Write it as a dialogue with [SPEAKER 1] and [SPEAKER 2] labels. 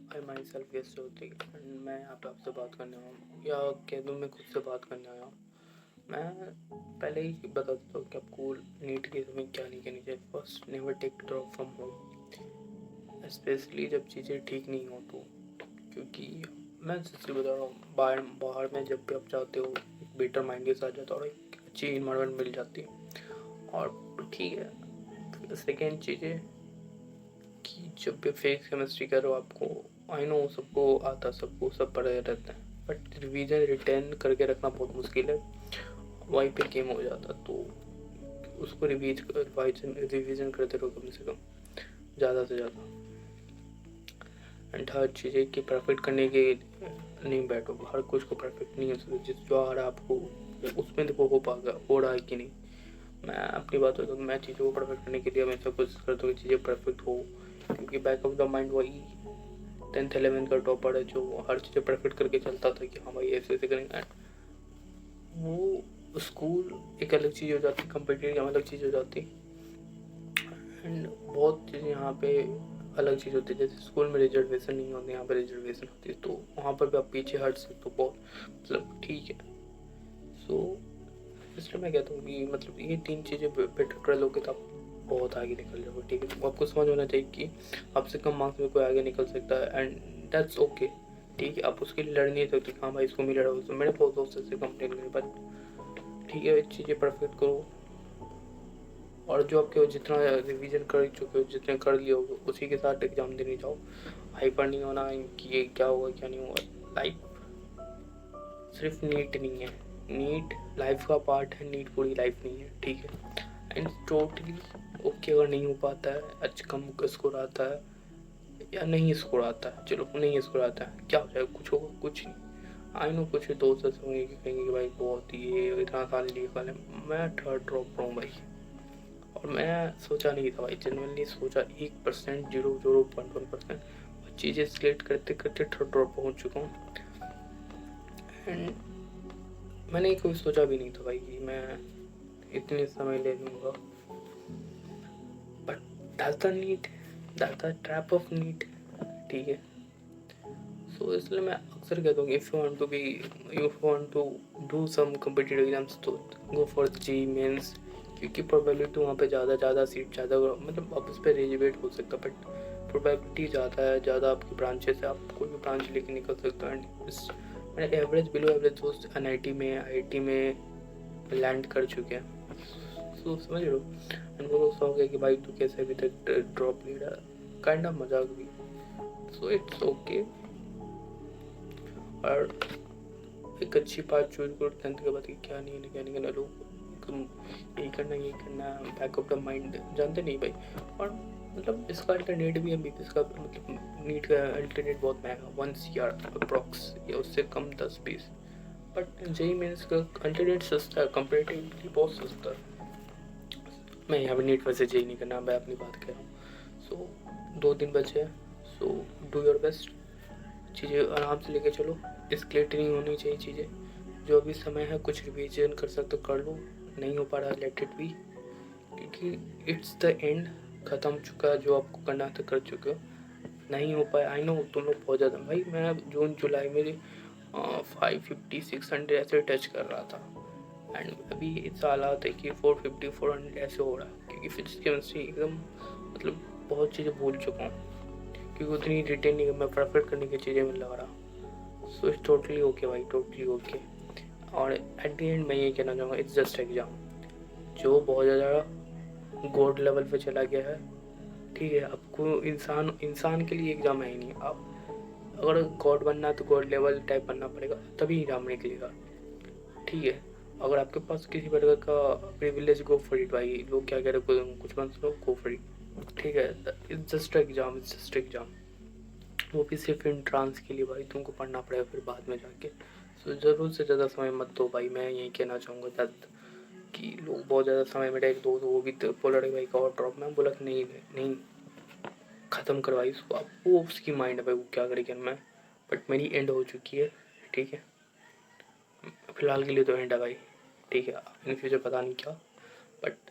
[SPEAKER 1] I my self guest होती and मैं यहाँ पे आपसे बात करने आया हूँ, या कह दूँ मैं खुद से बात करने आया हूँ। मैं पहले ही बता देता हूँ कि आपको नीट के समय क्या नहीं करनी चाहिए। First, never take drop from home, specially जब चीज़ें ठीक नहीं हो तो। क्योंकि मैं सच्ची बता रहा हूँ, बाहर बाहर में जब भी आप जाते हो एक बेटर माइंड के साथ जाता हो और एक अच्छी इन्वायरमेंट मिल जाती है और ठीक है। सेकेंड चीज़ है कि जब भी फेक केमिस्ट्री करो, आपको आई नो सबको आता, सबको सब पढ़े रहता है, बट रिवीजन रिटेन करके रखना बहुत मुश्किल है। वहीं पे गेम हो जाता, तो उसको रिवीजन करते रहो कम से कम, ज़्यादा से ज़्यादा। एंड हर चीज़ की परफेक्ट करने के नहीं बैठो, हर कुछ को परफेक्ट नहीं हो सकता। जिस जो आ रहा है आपको उसमें देखो हो पाएगा, हो रहा है कि नहीं। मैं अपनी बात बताऊँ तो मैं चीज़ों को परफेक्ट करने के लिए हमेशा कोशिश करता हूँ कि चीज़ें परफेक्ट हो, क्योंकि बैक ऑफ द माइंड वही 10th 11th का टॉपर है जो हर चीज़ें परफेक्ट करके चलता था कि हाँ भाई ऐसे ऐसे करेंगे। एंड वो स्कूल एक अलग चीज़ हो जाती, कंपेटिटिव अलग चीज़ हो जाती, एंड बहुत चीज़ें यहाँ पे अलग चीज़ होती है। जैसे स्कूल में रिजर्वेशन नहीं होती, यहाँ पे रिजर्वेशन होती है, तो वहाँ पर भी आप पीछे हट सकते हो बहुत, मतलब ठीक है। सो इसलिए मैं कहता हूँ कि मतलब ये 3 चीज़ें बेटर कर लोगे तो आप बहुत आगे निकल जाओगे, ठीक है। तो आपको समझ होना चाहिए कि आपसे कम मार्क्स में कोई आगे निकल सकता है, एंड दैट्स ओके, ठीक है। आप उसके लिए लड़ नहीं सकते हाँ भाई इसको मिल रहा है, मैंने बहुत दोस्त से कंप्लेन करी, बट ठीक है, चीज़ें परफेक्ट करो। और जो आपके जितना रिवीजन कर चुके हो, जितने कर लिए हो, उसी के साथ एग्ज़ाम देने जाओ। हाइपर नहीं होना कि ये क्या होगा क्या नहीं होगा। लाइफ सिर्फ नीट नहीं है, नीट लाइफ का पार्ट है, नीट पूरी लाइफ नहीं है, ठीक है। एंड टोटली ओके अगर नहीं हो पाता है, अच्छा कम स्कोर आता है या नहीं स्कोर आता है, चलो नहीं स्कोर आता है, क्या हो जाएगा, कुछ होगा कुछ नहीं। आई नो कुछ दोस्त ऐसे होंगे कि कहेंगे कि भाई बहुत ये इतना साल लिए कल, मैं थर्ड ड्रॉप रहा हूँ भाई। और मैं सोचा नहीं था भाई, जेनुअनली सोचा 1%, 0.1%, चीज़ें सिलेक्ट करते करते थर्ड ड्रॉप पहुँच चुका हूँ। एंड मैंने कभी सोचा भी नहीं था भाई कि मैं इतने समय ले लूँगा, but that's the NEET, that's the trap of NEET, ठीक है। सो इसलिए मैं अक्सर कहता हूँ कि if you want to do some competitive exams तो गो फॉर जी मेंस, क्योंकि प्रोबेबिलिटी वहाँ पे ज़्यादा सीट ज़्यादा, मतलब आप उस पर रेजिवेट हो सकता, बट प्रोबेबिलिटी ज़्यादा है, ज़्यादा आपकी ब्रांचेस है, आप कोई भी ब्रांच लेके निकल सकते हो। एंड मेरे एवरेज बिलो एवरेज दोस्त NIT में IIT में लैंड कर चुके हैं, सो समझ लो। एंड वो लोग सो गए कि भाई तू कैसे अभी तक ड्रॉप ले रहा है, काइंड ऑफ मजाक भी। So it's okay. और एक अच्छी बात चूज करो 10th के बाद कि क्या नहीं करना, लोग यही करना यही करना, बैक ऑफ द माइंड जानते नहीं भाई। और मतलब इसका अल्टरनेट भी है, BPS का मतलब नीट का अल्टरनेट बहुत महंगा, 1 CR अप्रॉक्स, या उससे कम 10-20, बट जेई मेंस का अल्टरनेट सस्ता है, कंपेरेटिवली बहुत सस्ता है। मैं यहाँ पे नीट वैसे जेई नहीं करना, मैं अपनी बात कह रहा हूँ। सो 2 दिन बचे हैं, सो डू योर बेस्ट, चीज़ें आराम से लेके चलो, स्केलेट नहीं होनी चाहिए चीज़ें। जो अभी समय है कुछ रिवीजन कर सकते हो कर लो, नहीं हो पा रहा लेट इट बी, क्योंकि इट्स द एंड, ख़त्म चुका है, जो आपको करना था कर चुके हो। नहीं हो पाया, आई नो तुम लोग बहुत ज़्यादा, भाई मैं जून जुलाई में 550-600 ऐसे टच कर रहा था, एंड अभी इस हालात है कि 450-400 ऐसे हो रहा है, क्योंकि फिजिक्स केमिस्ट्री एकदम मतलब बहुत चीज़ें भूल चुका हूँ, क्योंकि उतनी रिटेन नहीं मैं परफेक्ट करने की चीज़ें में लगा रहा। सो इट्स टोटली ओके भाई, टोटली ओके। और एट द एंड मैं ये कहना चाहूँगा, इट्स जस्ट एग्ज़ाम। जो बहुत ज़्यादा गॉड लेवल पे चला गया है, ठीक है, आपको इंसान के लिए एग्ज़ाम है ही नहीं। आप अगर गॉड बनना है तो गॉड लेवल टाइप बनना पड़ेगा, तभी एग्ज़ाम निकलेगा, ठीक है। अगर आपके पास किसी प्रकार का प्रिविलेज, गो फॉर इट भाई। लोग क्या कह रहे हैं, कुछ मत लो, गो फॉर इट, ठीक है। It's just exam, it's just exam, वो भी सिर्फ एंट्रांस के लिए भाई, तुमको पढ़ना पड़ेगा फिर बाद में जाके। सो ज़रूर से ज़्यादा समय मत दो भाई, मैं यही कहना चाहूँगा दैट कि लोग बहुत ज़्यादा समय में एक दो वो भी तो बोल रहे भाई का और ड्रॉप में, बोला कि नहीं नहीं, ख़त्म करवाई उसको। अब वो उसकी माइंड है भाई, वो क्या करेगी मैं, बट मेरी एंड हो चुकी है, ठीक है। फिलहाल के लिए तो एंड है भाई, ठीक है, इन फ्यूचर पता नहीं क्या, बट